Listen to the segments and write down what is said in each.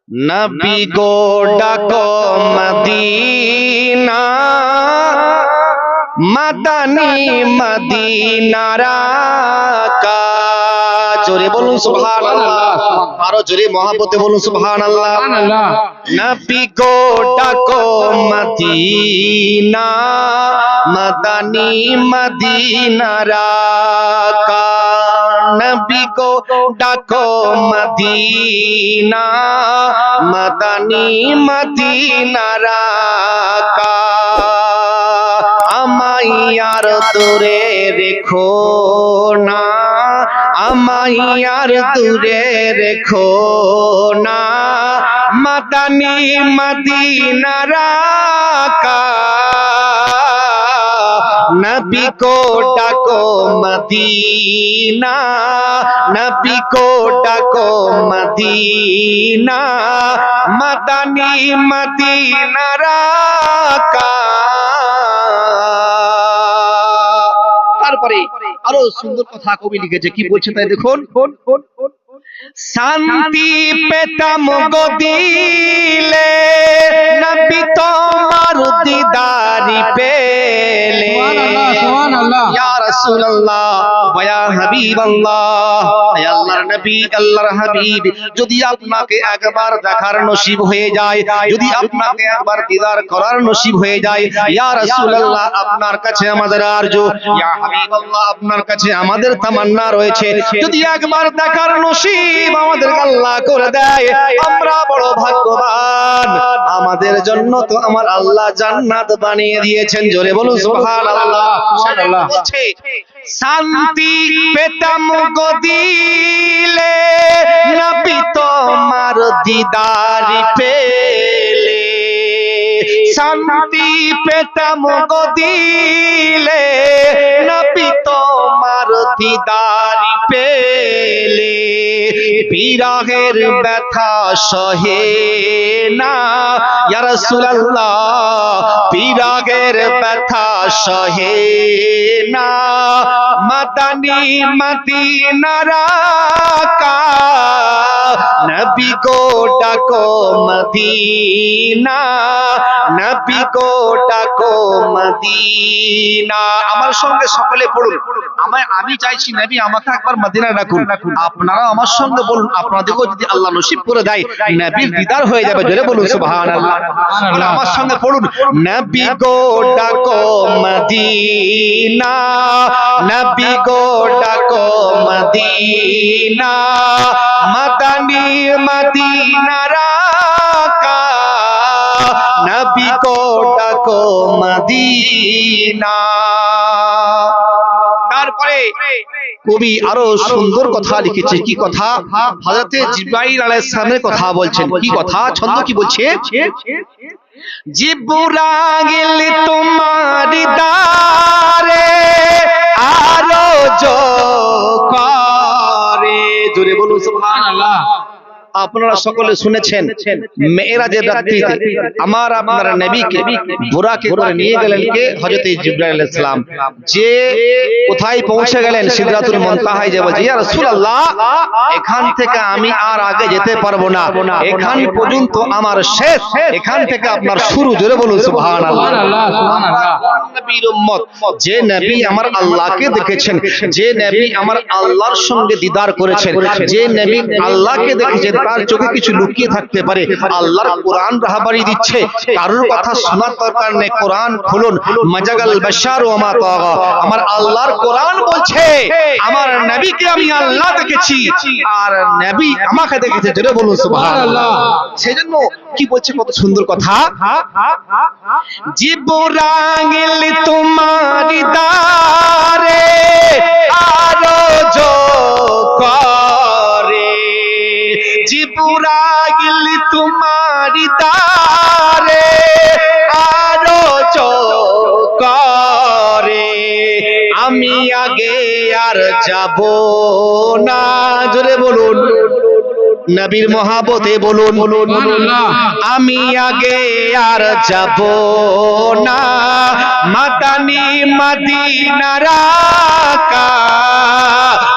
नबी को डाको Medina Madani Medina का जोरे बोलूं सुभान अल्लाह जोरे मोहब्बते बोलूं सुभान अल्लाह नबी को डाको मदीना मदनी मदीना का नबी को डाको मदीना मदनी मदीना का আমায়ার দূরে রেখো না আমায়ার দূরে রেখো না মদনী মদিনা রাকা नबी को डाको मदीना नबी को डाको मदीना मदनी मदीना राका তারপরে আরো সুন্দর কথা কবি লিখেছে কি বলছে তাই দেখুন শান্তি পেতাম গো দিলে নবী তোমার দিদারি পেলে ইয়া রাসূলুল্লাহ ওয়া ইয়া হাবিবাল্লাহ ইয়া আল্লাহর নবী আল্লাহর হাবিব যদি আপনাকে একবার দেখার নসিব হয়ে যায় যদি আপনাকে একবার দিদার করার নসিব হয়ে যায় ইয়া রাসূলুল্লাহ আপনার কাছে আমাদের আরজু ইয়া হাবিবাল্লাহ আপনার কাছে আমাদের তামান্না রয়েছে যদি একবার দেখার নসিব আমাদের আল্লাহ করে দেয় আমরা বড় ভাগ্যবান আমাদের জন্য তো আমার আল্লাহ জান্নাত বানিয়ে দিয়েছেন জোরে বলুন সুবহানাল্লাহ সুবহানাল্লাহ বলছে শান্তি পেতাম গো দিলে নবী তোমার দিদারি পেলে শান্তি পেতাম গো দিলে নবী তোমার দিদারি পেলে বিরহের ব্যথা সহে না ইয়া রাসূলুল্লাহ বিরহের ব্যথা সহে না মদনী মদিনা রাকা নবী को ডাকো মদিনা নবী को ডাকো মদিনা আমার সঙ্গে সকলে পড়ুন আমি চাইছি নবী আমাকে একবার মদিনা ডাকুন আপনারা আমার সঙ্গে বলুন আপনাদেরকে যদি আল্লাহ নসিব করে দেয় নবীর দিদার হয়ে যাবে জোরে বলুন সুবহানাল্লাহ আমার সঙ্গে পড়ুন নবী को ডাকো মদিনা নবী को ডাকো মদিনা মদনী মদিনা রাকা নবী को ডাকো মদিনা তারপরে কবি আরো সুন্দর কথা লিখেছে কি কথা হযরতে জিবরাইল আলাইহিস সালামের কথা বলছেন কি কথা ছন্দ কি বলছে জিবরাইল তোমার দারে আরো জো করে জোরে বলুন সুবহানাল্লাহ আপনারা সকলে শুনেছেন মেরাজের রাত্রিতে আমার আপনার নবীকে বুরাকে করে নিয়ে গেলেন কে হযরত জিবরাইল আলাইহিস সালাম যে কোথায় পৌঁছে গেলেন সিদরাতুল মুনতাহায় যে বলছে ইয়া রাসূলুল্লাহ এখান থেকে আমি আর আগে যেতে পারবো না এখান পর্যন্ত আমার শেষ এখান থেকে আপনার শুরু জোরে বলুন সুবহানাল্লাহ সুবহানাল্লাহ নবীর উম্মত যে নবী আমার আল্লাহকে দেখেছেন যে নবী আমার আল্লাহর সঙ্গে দিদার করেছেন যে নবী আল্লাহকে দেখেছেন তার চোখে কিছু লুকিয়ে থাকতে পারে আল্লাহর কোরআন রাহবারি দিচ্ছে কারোর কথা শোনার দরকার নেই কোরআন খুলুন মাজাগাল বাশার ওয়া মা তাগা আমার আল্লাহর কোরআন বলছে আমার নবীকে আমি আল্লাহ দেখেছি আর নবী আমাকে দেখেছে জোরে বলুন সুবহানাল্লাহ সেজন্য কি বলছে কত সুন্দর কথা জিবরাইল তোমার দারে আরো জো করে জিবরাইল তোমার দারে আরো জো করে আমি আগে আর যাব না জোরে বলুন নবীর মহাবতে বলুন আমি আগে আর যাব না মাদানী মদিনার আকা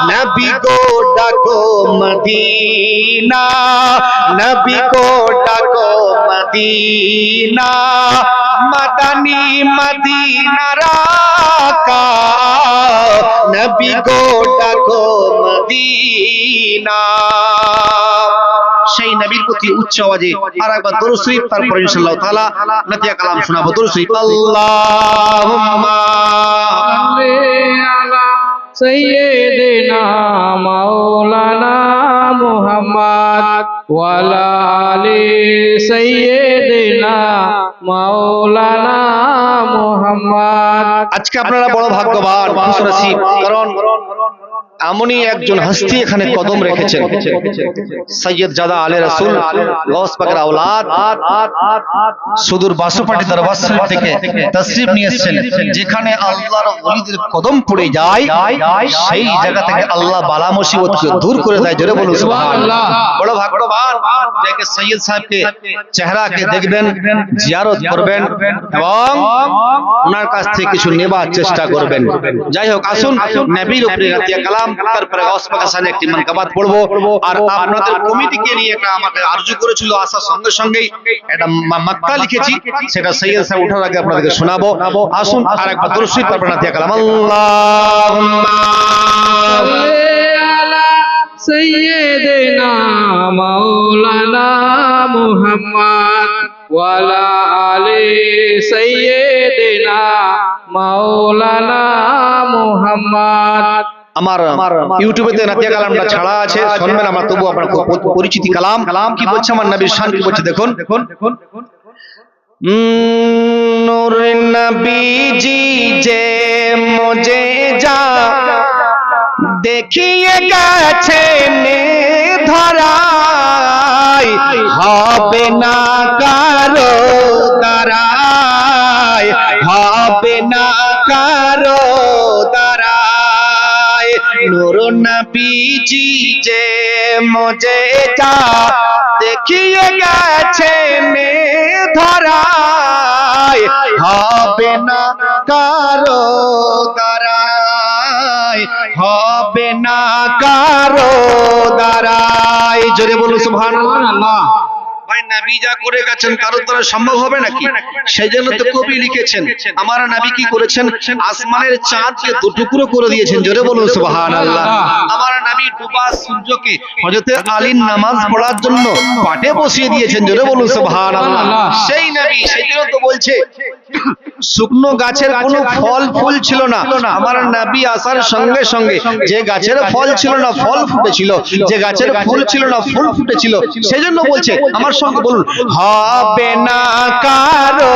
নবী গো ডাকো মদিনা নবী গো ডাকো মদিনা মাদানী মদিনার আকা নবী গো ডাকো মদিনা। সেই নবীর প্রতি উচ্চ আওয়াজে আর একবার দরুদ শরীফ, তারপর ইনশাআল্লাহ তাআলা নাতিয়া কালাম শোনাবো। দরুদ শরীফ। আল্লাহুম্মা সাল্লি আলা সাইয়্যিদিনা মাওলানা মুহাম্মদ ওয়া আলা আলি সাইয়্যিদিনা মাওলানা মুহাম্মদ। আজকে আপনারা বড় ভাগ্যবান, খুশ নসিব, কারণ এমনই একজন হস্তি এখানে কদম রেখেছেন, সৈয়দ জাদা আলে রাসূল গাউস পাকের আওলাদ, সুদূর বাসুপাটি দরবার শরীফ থেকে তাশরীফ নিয়ে এসেছেন। যেখানে আল্লাহর ওলিদের কদম পড়ে যায় সেই জায়গা থেকে আল্লাহ বালা মুসিবতকে দূর করে দেয়। জোরে বলুন সুবহানাল্লাহ। বড় ভাগ্যবান যাকে সৈয়দ সাহেবকে চেহারাকে দেখবেন, জিয়ারত করবেন এবং ওনার কাছ থেকে কিছু নেবার চেষ্টা করবেন। যাই হোক, আসুন নবীর উপরে রাতিয়া কালাম, তারপরে গাউস পাকের সামনে একটি মানকাবাত পড়বো। আর আপনাদের কমিটিকে নিয়ে একটা আমাকে আরজু করেছিল, আসার সঙ্গে সঙ্গেই একটা মাকতা লিখেছি, সেটা সৈয়দ সাহেব ওঠার আগে আপনাদেরকে শোনাবো। আসুন আর একবার দরুদ শরীফ, তারপরে রাতিয়া কালাম। আল্লাহুম্মা সাইয়্যিদিনা মাওলানা মুহাম্মদ ওয়া আলা আলি সাইয়্যিদিনা মাওলানা মুহাম্মদ। আমার ইউটিউবেতে নাতিয়া কালামটা ছাড়া আছে, শুনবেন। আমার তবু আপনার পরিচিতি কালাম কি বলছে, আমার নবীর শান কি বলছে দেখুন। নূর নবীজি যে মুঝে যা দেখিয়ে গেছেন ধরায় হবে না কারো দ্বারায়, হবে না কারো দ্বারায়। নূর নবীজি যে মুঝে যা দেখিয়ে গেছেন ধরায় হবে না কারো দ্বারায়, হবে না কারো দ্বারায়। জোরে বলুন সুবহানাল্লাহ। ভাই নবী যা করে গেছেন কারোর দ্বারা সম্ভব হবে নাকি? সেই জন্য তো কবি লিখেছেন, আমার নবী কি করেছেন, আসমানের চাঁদকে দুটুকরো করে দিয়েছেন। জোরে বলুন সুবহানাল্লাহ। আমার নবী ডুবা সূর্যকে হযরতে আলীর নামাজ পড়ার জন্য পাটে বসিয়ে দিয়েছেন। জোরে বলুন সুবহানাল্লাহ। সেই নবী, সেই জন্য তো বলছে শুকনো গাছের কোনো ফল ফুল ছিল না, আমার নবী আসার সঙ্গে সঙ্গে যে গাছের ফল ছিল না ফল ফুটেছিল, যে গাছের ফুল ছিল না ফুল ফুটেছিল। সেই জন্য বলছে, আমার সঙ্গে বলুন, হবে না কারো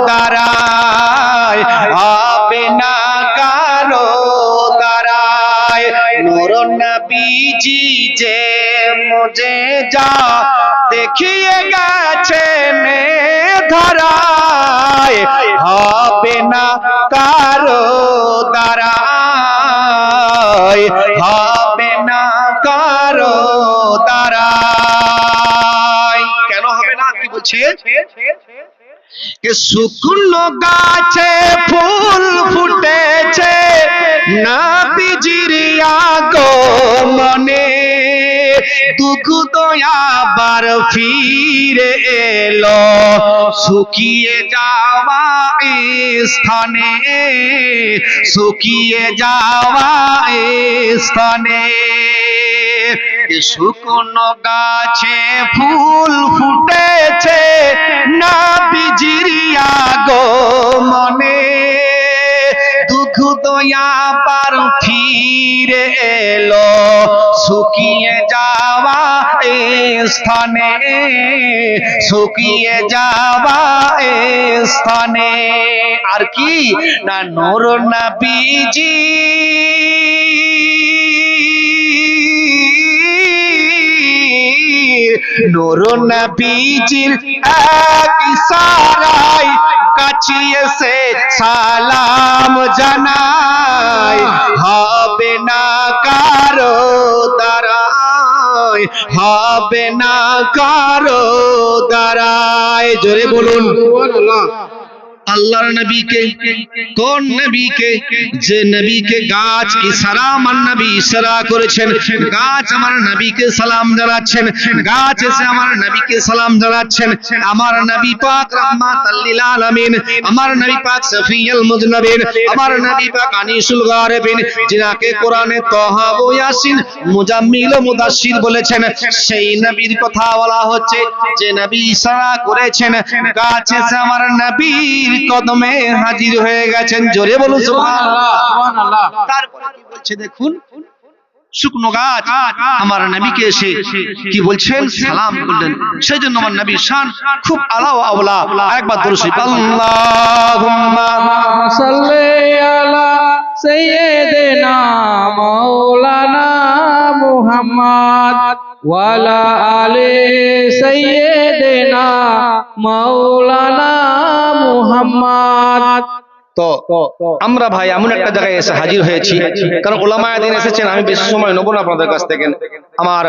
দ্বারায়, হবে না কারো দ্বারায়। নূর নবীজি যে মুঝে যা দেখিয়ে গেছেন ধরায় হবে না কারো দ্বারায়, হবে না কারো দ্বারায়। কেন হবে না? কি বলছে? শুকনো গাছে ফুল ফুটেছে নবীজির আগমনে, দুঃখ দয়াবার ফিরে এলো শুকিয়ে যাওয়া স্থানে, শুকিয়ে যাওয়া স্থানে। শুকনো গাছে ফুল ফুটেছে নবীজির আগমনে, দুঃখ দয়া পার ফিরে এলো শুকিয়ে যাওয়া স্থানে, শুকিয়ে যাওয়া স্থানে। আর কি না, নূর নবীজি নূর নবীজির এক ইশারায় কাছে এসে সালাম জানাই, হবে না কারো দ্বারায়, হবে না কারো দ্বারায়। জোরে বলুন সুবহানাল্লাহ। আল্লাহর নবীকে, কোন নবীকে? যে নবীকে গাছ ইশারা, আমার নবী ইশারা করেছেন, গাছ আমার নবীকে সালাম জানাচ্ছেন, গাছ এসে আমার নবীকে সালাম জানাচ্ছেন। আমার নবী পাক রাহমাতাল লিল আলামিন, আমার নবী পাক শফিউল মুযনিবিন, আমার নবী পাক আনিসুল গারিবিন, যিনাকে কোরআনে তাহা ও ইয়াসিন, মুজাম্মিল ও মুদাশশির বলেছেন, সেই নবীর কথা বলা হচ্ছে যে নবী ইশারা করেছেন, গাছ এসে আমার নবীর কদমে হাজির হয়ে গেছেন। জোরে বলুন সুবহানাল্লাহ। সুবহানাল্লাহ। তারপরে কি বলছে দেখুন, শুকনো গাছ আমার নবীকে এসে কি বলছেন? সালাম করলেন। সেই জন্য আমার নবীর শান খুব আলা ওয়া আওলা। একবার দরুদ শরীফ, আল্লাহুম্মা সাল্লি আলা সাইয়্যিদিনা মাওলানা মুহাম্মদ ওয়া আলা আলি সাইয়্যিদিনা মাওলানা মুহাম্মদ। তো আমরা ভাই এমন একটা জায়গায় এসে হাজির হয়েছি, কারণ ওলামায়ে দিন এসেছেন, আমি বেশি সময় নেব না আপনাদের কাছ থেকে। আমার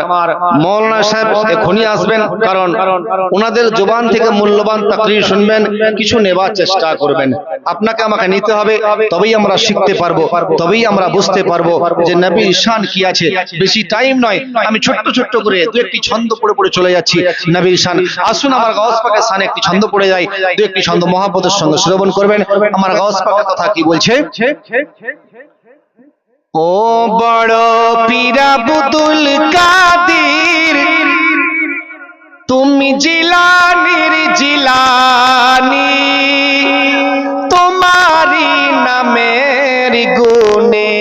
মাওলানা সাহেব এখনই আসবেন, কারণ ওনাদের জবান থেকে মূল্যবান তাকরীর শুনবেন, কিছু নেবার চেষ্টা করবেন। আপনাকে আমাকে নিতে হবে, তবেই আমরা শিখতে পারবো, তবেই আমরা বুঝতে পারবো যে নবীর শান কি আছে। বেশি টাইম নয়, আমি ছোট্ট ছোট্ট করে দু একটি ছন্দ পড়ে পড়ে চলে যাচ্ছি নবীর শান। আসুন আমার গাউস পাকের শানে একটি ছন্দ পড়ে যায়, দু একটি ছন্দ মহব্বতের সঙ্গে শ্রবণ করবেন। আমার গাউস পাকের কথা কি বলছে? ও বড় পীর আব্দুল কাদির, তুমি জিলানির জিলানি, তোমারি নামের গুণে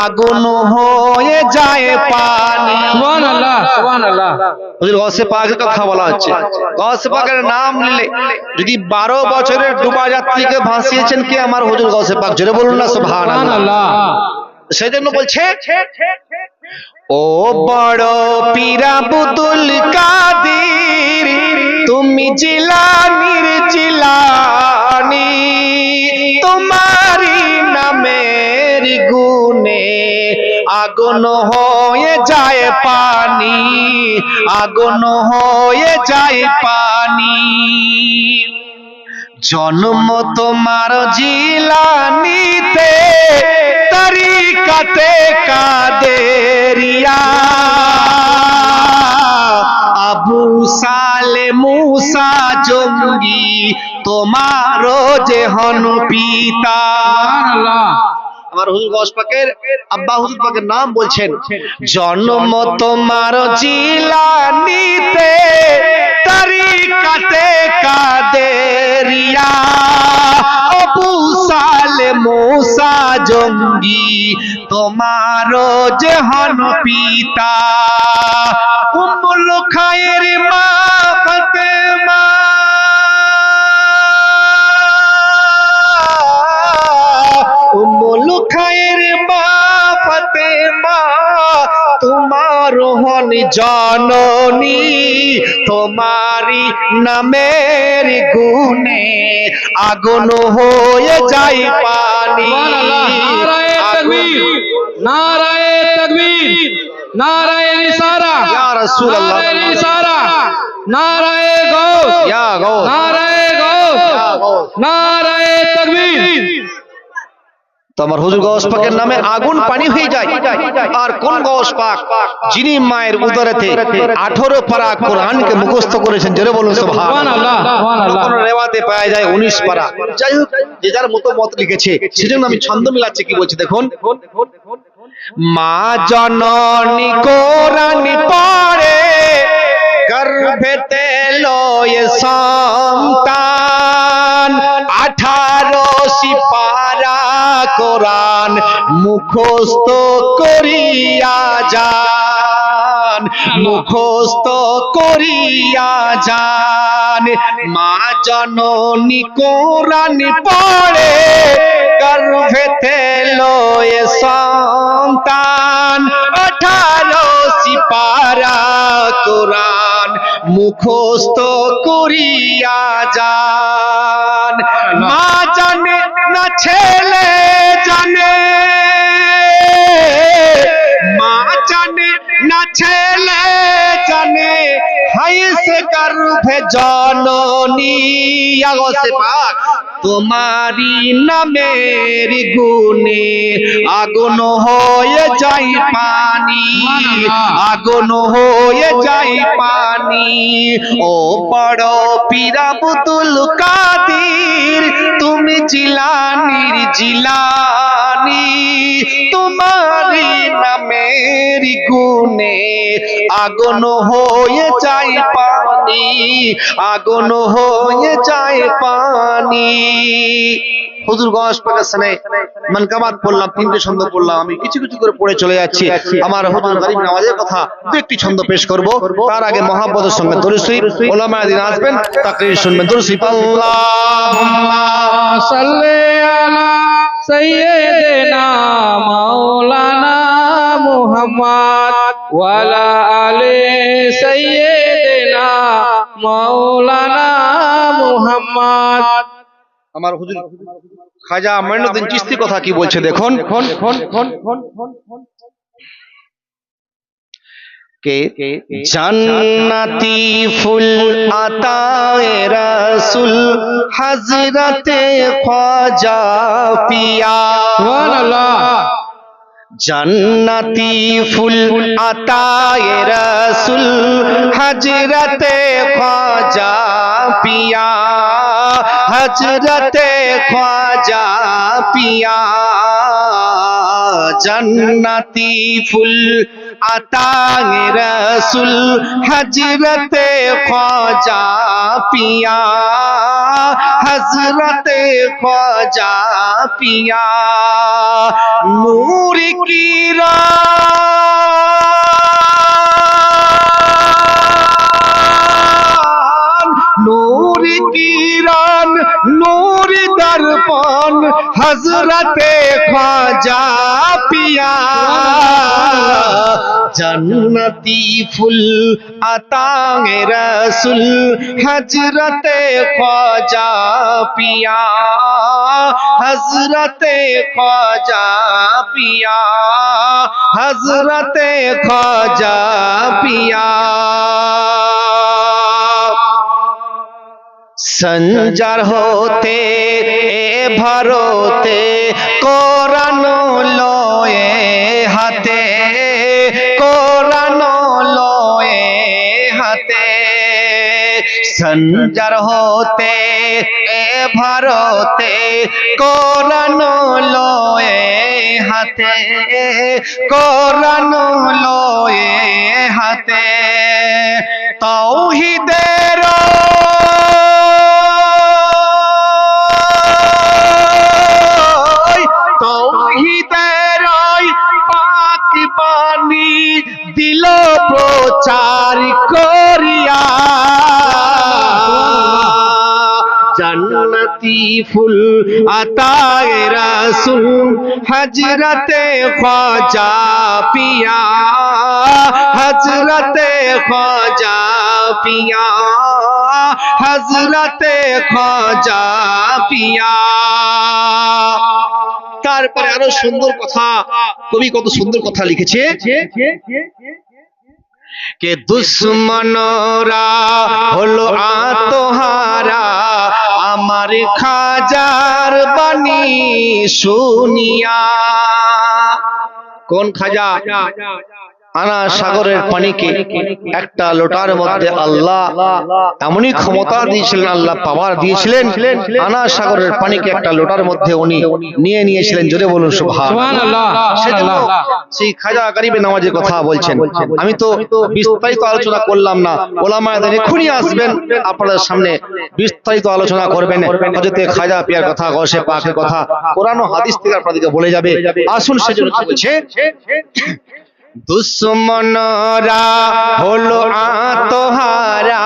আগুন হয়ে যায় পানি। সুবহানাল্লাহ। সুবহানাল্লাহ। হুজুর গাউসে পাকের কথা বলা হচ্ছে। গাউসে পাকের নাম নিলে যদি 12 বছরের ডুবা যাত্রীকে ভাসিয়েছেন কে? আমার হুজুর গাউসে পাক। জোরে বলুন না সুবহানাল্লাহ। সেই জন্য বলছে, ও বড় পীর আব্দুল কাদির, তুমি জিলানির জিলানি, তোমারি নামের গুণে আগুন হয়ে যায় পানি, আগুন হয়ে যায় পানি। জন্ম তোমার জিলানিতে, তরিকাতে কাদেরিয়া, আবু সালে মুসা জঙ্গি তোমারও যে হন পিতা। সুবহানাল্লাহ। আমার হুজুর গাউস পাকের আব্বা হুজুর পাকের নাম বলছেন, জন্ম তোমার জিলানিতে, তরিকাতে কাদেরিয়া, আবু সালে মুসা জঙ্গি তোমারও যে হন পিতা। উম্মুল খায়ের মা ফাতেমা, উম্মুল খায়ের মা ফাতেমা, তোমার হন জননী, তোমারি নামের গুণে আগুন হয়ে যায় পানি। নারায়ে তাকবীর, নারায়ে তাকবীর, নারায়ে রিসালা, ইয়া রাসূলুল্লাহ, নারায়ে রিসালা, নারায়ে গাউস, ইয়া গাউস, নারায়ে গাউস, নারায়ে তাকবীর। তো আমার হুজুর গাউস পাকের নামে আগুন পানি হয়ে যায়। আর কোন গাউস পাক? যিনি মায়ের উদরেতে 18 পারা কোরআনকে মুখস্থ করেছেন। জোরে বলুন সুবহানাল্লাহ। সুবহানাল্লাহ। কোন রেওয়াতে পাওয়া যায় 19 পারা। যাই হোক, যে যার মতো মত লিখেছে, সেজন্য আমি ছন্দ মিলাচ্ছি। কি বলছে দেখুন, মা জননী কোরআন পড়ে, গর্ভেতে লয়ে সন্তান, 18 সিপারা কোরআন মুখস্থ করিয়া যান, মুখস্থ করিয়া যান। মা জননী কোরআন পড়ে, গর্ভেতে লয়ে সন্তান, 18 সিপারা কোরআন মুখস্থ করিয়া যান। মা জানে না ছেলে জানে, মা জানে না ছেলে হয়েছে গর্ভে জননী আগসে পাক তোমারি নামের গুণে আগুন হয়ে যায় পানি আগুন হয়ে যায় পানি ও বড় পীর আব্দুল কাদের তুমি জিলানির জিলানি তোমারি নামের গুণে আগুন হয়ে যায় পানি আগুন হয়ে যায় পানি হুজুর গস পাকাসনে মানকামাত পড়লাম তিনটে ছন্দ পড়লাম আমি কিছু কিছু করে পড়ে চলে যাচ্ছি আমার হুজুর গরিব নওয়াজের কথা দু একটি ছন্দ পেশ করব তার আগে মহব্বতের সঙ্গে দরুদ শরীফ উলামায়ে দিন আসবেন তাকরীর শুনবেন দরুদ শরীফ আল্লাহুম্মা সাল্লি আলা সাইয়্যিদিনা মাওলানা মুহাম্মদ ওয়া আলা আলি সাইয়্যিদিনা মাওলানা মুহাম্মদ। আমার হুজুর খাজা মঈনুদ্দিন চিশতি কথা কি বলছে দেখুন কে জান্নাতি ফুল আতায়ে রাসূল হযরতে খ্বাজা পিয়া সুবহানাল্লাহ। জান্নাতি ফুল আতায়ে রাসূল হযরতে খ্বাজা পিয়া হযরতে খ্বাজা পিয়া জান্নাতি ফুল আতায়ে রাসূল হযরতে খ্বাজা পিয়া হযরতে খ্বাজা পিয়া নূর কিরণ নূর কিরণ নূর দর্পণ হযরতে খ্বাজা পিয়া জান্নাতি ফুল আতায়ে রাসূল হযরতে খ্বাজা পিয়া হযরতে খ্বাজা পিয়া হযরতে খ্বাজা পিয়া সঞ্জার হতে এ ভারতে কোরআন লয়ে হাতে কোরআন লয়ে হাতে সঞ্জার হতে এ ভারতে কোরআন লয়ে হাতে কোরআন লয়ে হাতে তাওহীদের তাওহীদের পাক বাণী দিল প্রচার করিয়া জান্নাতি ফুল আতায়ে রাসূল হযরতে খ্বাজা পিয়া হযরতে খ্বাজা পিয়া হযরতে খ্বাজা পিয়া তারপরে আরো সুন্দর কথা কবি কত সুন্দর কথা লিখেছে কে দুশ্মনরা হলো আত্মহারা আমার খাজার বাণী শুনিয়া কোন খাজা আনা সাগরের পানিকে একটা লোটার মধ্যে আল্লাহ এমনই ক্ষমতা দিয়েছিলেন আল্লাহ পাওয়ার দিয়েছিলেন আনা সাগরের পানিকে একটা লোটার মধ্যে উনি নিয়ে নিয়েছিলেন জোরে বলুন সুবহানাল্লাহ সেজন্য সেই খাজা গরিবে নওয়াজের কথা বলছেন আমি তো বিস্তারিত আলোচনা করলাম না ওলামায়ে দিন এখনি আসবেন আপনাদের সামনে বিস্তারিত আলোচনা করবেন হযরতে খাজা পিয়ার কথা গৌসে পাকের কথা কোরআন ও হাদিস থেকে আপনাদেরকে বলে যাবে আসুন সেজন্য কি বলছে দুশ্মনরা হলো আত্মহারা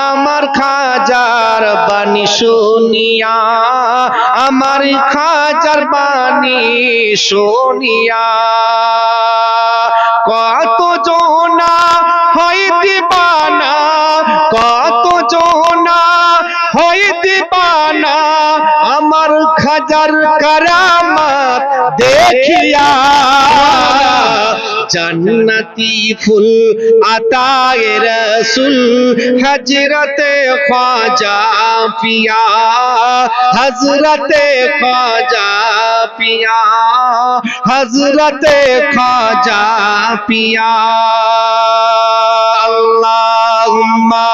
আমার খাজার বাণী শুনিয়া আমার খাজার বাণী শুনিয়া কত জনা হয় দিবানা কত জনা হয় দিবানা আমার খাজার কারামাত দেখিয়া जन्नती फूल अताए रसूल हजरत ख्वाजा पिया हजरत ख्वाजा पिया हजरत ख्वाजा पिया अल्लाहुम्मा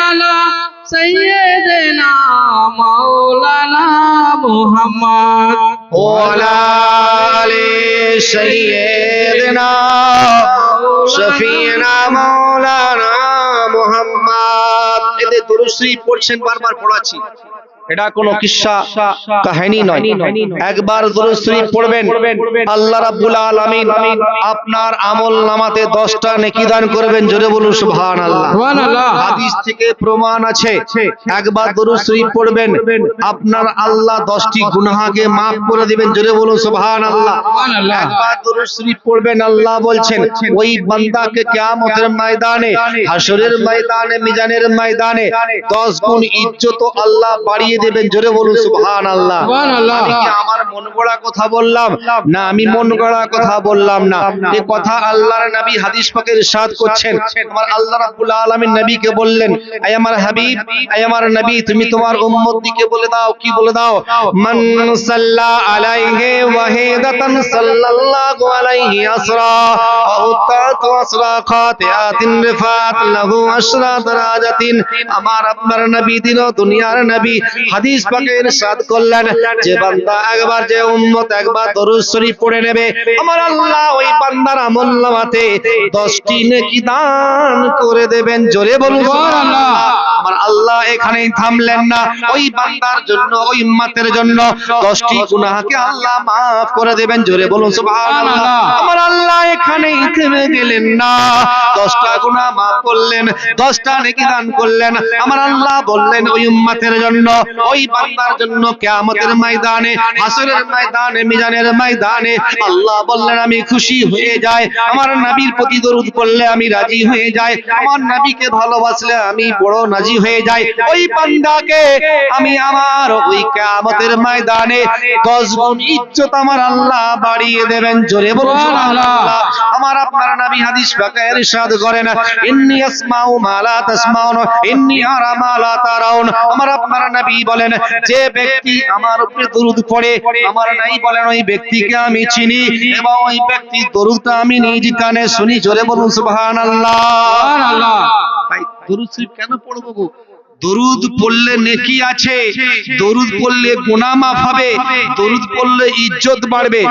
अला सैयदना मौलाना मुहम्मद वाला आले सैयदना शफीना मौलाना মুহাম্মদ। এদের দুরূদ শরীফ পড়ছেন, বারবার পড়াচ্ছি, এটা কোনো কিসসা কাহিনী নয়। একবার দুরূদ শরীফ পড়বেন, আল্লাহ রাব্বুল আলামিন আপনার আমল নামাতে 10টা নেকি দান করবেন। জোরে বলুন সুবহানাল্লাহ। সুবহানাল্লাহ। হাদিস থেকে প্রমাণ আছে, একবার দুরূদ শরীফ পড়বেন, আপনার আল্লাহ 10টি গুনাহকে maaf করে দিবেন। জোরে বলুন সুবহানাল্লাহ। সুবহানাল্লাহ। একবার দুরূদ শরীফ পড়বেন, আল্লাহ বলছেন ওই বান্দাকে কিয়ামতের ময়দানে, হাশরের ময়দানে, মিজানের ময়দানে 10 গুণ ইজ্জত আল্লাহ বাড়িয়ে দেবেন। জোরে বলুন সুবহানাল্লাহ। সুবহানাল্লাহ। আমি কি আমার মন গড়া কথা বললাম? না, আমি মন গড়া কথা বললাম না। এই কথা আল্লাহর নবী হাদিস পাকে ইরশাদ করছেন। আমার আল্লাহ রাব্বুল আলামিন নবীকে বললেন, আয় আমার হাবিব, আয় আমার নবী, তুমি তোমার উম্মতকে বলে দাও, কি বলে দাও? মান সাল্লা আলাইহি ওয়াহিদাতান সাল্লাল্লাহু আলাইহি আসরা আউতাত আসরা খাতিয়াতিন রিফাত লাহু আশরা দারাজাতিন। আমার আপনার নবী দিন দুনিয়ার নবী হাদিস পাকে ইরশাদ করলেন, যে বান্দা একবার, যে উম্মত একবার দরুদ শরীফ পড়ে নেবে, আমার আল্লাহ ওই বান্দার আমলনামাতে 10টি নেকি দান করে দেবেন। জোরে বলুন সুবহানাল্লাহ। আমার আল্লাহ এখানেই থামলেন না, ওই বান্দার জন্য, ওই উম্মতের জন্য 10টি গুনাহকে আল্লাহ maaf করে দেবেন। জোরে বলুন সুবহানাল্লাহ। আমার আল্লাহ এখানেই থেমে গেলেন না, 10টা গুনাহ maaf করলেন, 10টা নেকি দান করলেন। আমার আল্লাহ বললেন ওই উম্মতের জন্য, ওই বান্দার জন্য কিয়ামতের ময়দানে, হাসরের ময়দানে, মিজানের ময়দানে আল্লাহ বললেন আমি খুশি হয়ে যাই, আমার নবীর প্রতি দরুদ পড়লে আমি রাজি হয়ে যাই, আমার নবীকে ভালোবাসলে আমি বড় রাজি হয়ে যাই। ওই বান্দাকে আমি আমার ওই কিয়ামতের ময়দানে 10 গুণ ইজ্জত আমার আল্লাহ বাড়িয়ে দেবেন। জোরে বলুন সুবহানাল্লাহ। আমার আপনার নবী হাদিস পাকে ইরশাদ করেন, ইন্নী আসমাউ মা লা তাসমাউন ইন্নী আরা মা লা তারাউন। আমার আপনার নবী বলেন, যে ব্যক্তি আমার উপরে দরুদ পড়ে, আমার নাই বলেন ওই ব্যক্তিকে আমি চিনি এবং ওই ব্যক্তির দরুদটা আমি নিজ কানে শুনি। জোরে বলুন সুবহানাল্লাহ। সুবহানাল্লাহ। ভাই দরুদ শরীফ কেন পড়বো গো? দরুদ পড়লে নেকি আছে, দরুদ পড়লে গুনাহ maaf হবে, দরুদ পড়লে ইজ্জত বাড়বে।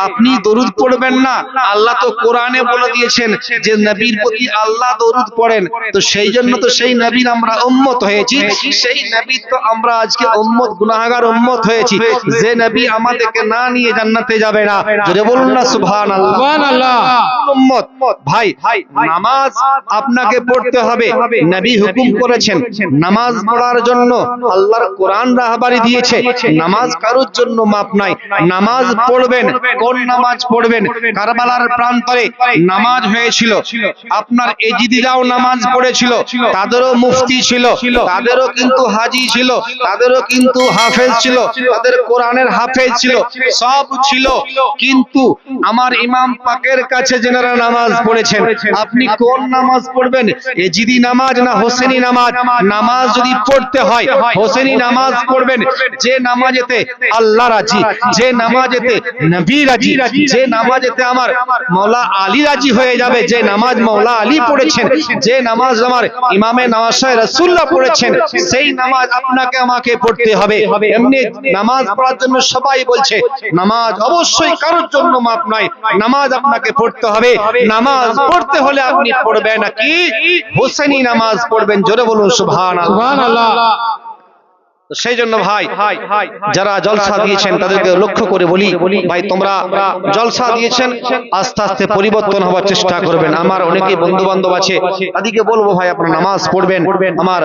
আপনি দরুদ পড়বেন না, আল্লাহ তো কোরআনে বলে দিয়েছেন যে নবীর প্রতি আল্লাহ দরুদ পড়েন, তো সেই জন্য তো সেই নবীর আমরা উম্মত হয়েছি, সেই নবীর তো আমরা আজকে উম্মত, গুনাহগার উম্মত হয়েছি। যে নবী আমাদেরকে না নিয়ে জান্নাতে যাবে না, জোরে বলুন না সুবহানাল্লাহ। সুবহানাল্লাহ। উম্মত ভাই, নামাজ আপনাকে পড়তে হবে, নবী হুকুম করেছেন নামাজ পড়ার জন্য, আল্লাহর কোরআন রাহবারি দিয়েছে, নামাজ কারোর জন্য মাপ নাই। নামাজ পড়বেন, কোন নামাজ পড়বেন? কারবালার প্রান্তরে নামাজ হয়েছিল, আপনার এজিদিরাও নামাজ পড়েছিল, তাদেরও মুফতি ছিল, তাদেরও কিন্তু হাজি ছিল, তাদেরও কিন্তু হাফেজ ছিল, তাদের কোরআনের হাফেজ ছিল, সব ছিল, কিন্তু আমার ইমাম পাকের কাছে যেনারা নামাজ পড়েছেন, আপনি কোন নামাজ পড়বেন? এজিদি নামাজ না হোসেনি নামাজ? নামাজ যদি পড়তে হয় হোসেনি নামাজ পড়বেন, যে নামাজেতে আল্লাহ রাজি, যে নামাজেতে নবী রাজি, যে নামাজেতে আমার মাওলা আলী রাজি হয়ে যাবে, যে নামাজ মাওলা আলী পড়েছেন, যে নামাজ আমার ইমামে নওয়াসায় রাসূলুল্লাহ পড়েছেন, সেই নামাজ আপনাকে আমাকে পড়তে হবে। এমনি নামাজ পড়ার জন্য সবাই বলছে, নামাজ অবশ্যই কারোর জন্য মাপ নাই, নামাজ আপনাকে পড়তে হবে। নামাজ পড়তে হলে আপনি পড়বেন নাকি হোসেনি নামাজ পড়বেন। জোরে বলুন সুবহানাল্লাহ। সুবহানাল্লাহ। সেই জন্য ভাই, যারা জলসা দিয়েছেন তাদেরকে লক্ষ্য করে বলি, ভাই তোমরা জলসা দিয়েছেন, আস্তে আস্তে পরিবর্তন হওয়ার চেষ্টা করবেন। আমার অনেকেই বন্ধু বান্ধব আছে, তাদেরকে বলবো ভাই আপনারা নামাজ পড়বেন, আমার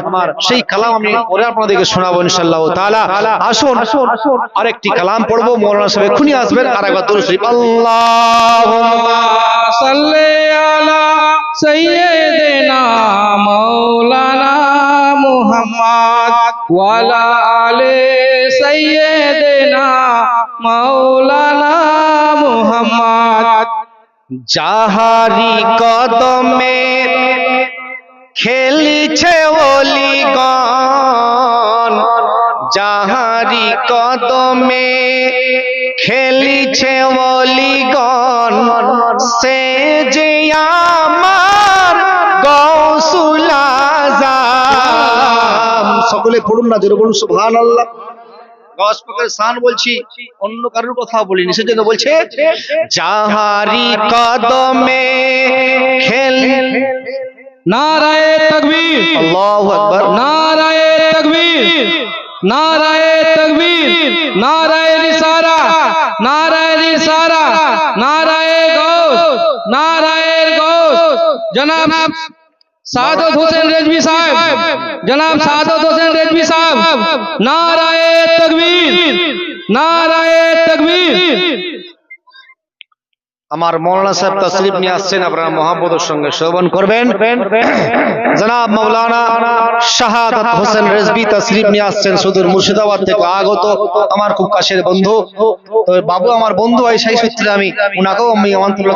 সেই কালাম আমি পরে আপনাদেরকে শোনাবো ইনশাআল্লাহ তাআলা। আসুন আরেকটি কালাম পড়বো, মৌলানা সাহেব এখনই আসবেন, আর একবার দরুদ শরীফ। আল্লাহুম্মা সাল্লি আলা সাইয়্যিদিনা মাওলানা মুহাম্মদ ওয়ালা আলে সাইয়্যিদিনা মাওলানা মুহাম্মদ। যাহারি কদমে খেলিছে অলিগণ, যাহারি কদমে খেলিছে অলিগণ, সে যে আমার গৌসুল আজম। সকলে পড়ুন না, জোরে বলুন সুবহানাল্লাহ। গস পাকের শান বলছি, অন্য কারোর কথা বলিনি, সেজন্য বলছে যাহারি কদমে नाराए तकबीर, আল্লাহু আকবার। नाराए तकबीर, नाराए तकबीर, नाराए रिसाला, नाराए रिसाला, नाराए गौस, नाराए गौस। जनाब सादत हुसैन रिजवी साहब, जनाब सादत हुसैन रिजवी साहब, नाराए तकबीर, नाराए तकबीर। আমার মৌলানা সাহেব তশরিফ নিয়ে আসছেন, আপনারা মহব্বতের সঙ্গে শ্রবণ করবেন। জনাব মৌলানা শাহাদাত হোসেন রিজভী তশরিফ নিয়ে আসছেন সুদূর মুর্শিদাবাদ থেকে আগত, আমার খুব কাছের বন্ধু। তো বাবু আমার বন্ধু হয়, সেই সূত্রে আমি উনাকেও আমি আমন্ত্রণ